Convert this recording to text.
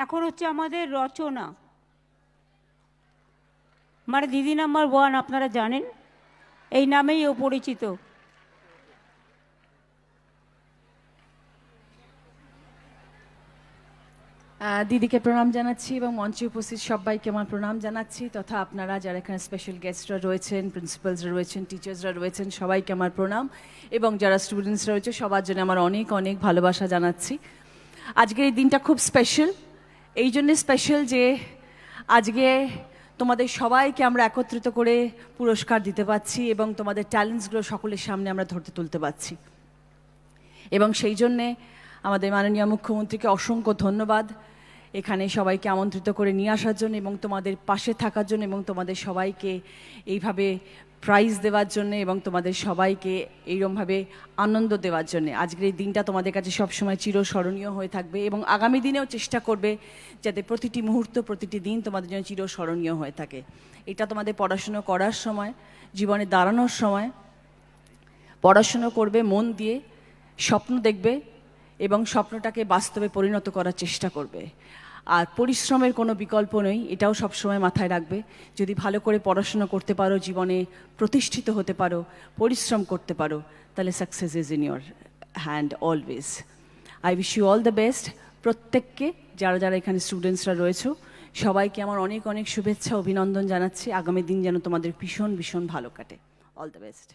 এখন হচ্ছে আমাদের রচনা, মানে দিদি নাম্বার 1 আপনারা জানেন, এই নামেই ও পরিচিত। দিদিকে প্রণাম জানাচ্ছি এবং মঞ্চে উপস্থিত সবাইকে আমার প্রণাম জানাচ্ছি, তথা আপনারা যারা এখানে স্পেশাল গেস্টরা রয়েছেন, প্রিন্সিপালসরা রয়েছেন, টিচার্সরা রয়েছেন, সবাইকে আমার প্রণাম, এবং যারা স্টুডেন্টসরা রয়েছে সবার জন্য আমার অনেক অনেক ভালোবাসা জানাচ্ছি। আজকের এই দিনটা খুব স্পেশাল, এই জন্যে স্পেশাল যে আজকে তোমাদের সবাইকে আমরা একত্রিত করে পুরস্কার দিতে পারছি এবং তোমাদের ট্যালেন্টসগুলো সকলের সামনে আমরা ধরতে তুলতে পারছি। এবং সেই জন্যে আমাদের মাননীয় মুখ্যমন্ত্রীকে অসংখ্য ধন্যবাদ এখানে সবাইকে আমন্ত্রিত করে নিয়ে আসার জন্য এবং তোমাদের পাশে থাকার জন্য এবং তোমাদের সবাইকে এইভাবে প্রাইজ দেওয়ার জন্য এবং তোমাদের সবাইকে এইরকমভাবে আনন্দ দেওয়ার জন্য। আজকের এই দিনটা তোমাদের কাছে সবসময় চিরস্মরণীয় হয়ে থাকবে এবং আগামী দিনেও চেষ্টা করবে যাতে প্রতিটি মুহূর্ত, প্রতিটি দিন তোমাদের জন্য চিরস্মরণীয় হয়ে থাকে। এটা তোমাদের পড়াশুনো করার সময়, জীবনে দাঁড়ানোর সময় পড়াশুনো করবে মন দিয়ে, স্বপ্ন দেখবে এবং স্বপ্নটাকে বাস্তবে পরিণত করার চেষ্টা করবে। আর পরিশ্রমের কোনো বিকল্প নেই, এটাও সবসময় মাথায় রাখবে। যদি ভালো করে পড়াশোনা করতে পারো, জীবনে প্রতিষ্ঠিত হতে পারো, পরিশ্রম করতে পারো, তাহলে success is in your hand always. I wish you all the best. প্রত্যেককে, যারা যারা এখানে স্টুডেন্টসরা রয়েছে সবাইকে আমার অনেক অনেক শুভেচ্ছা, অভিনন্দন জানাচ্ছি। আগামী দিন যেন তোমাদের ভীষণ ভীষণ ভালো কাটে। All the best.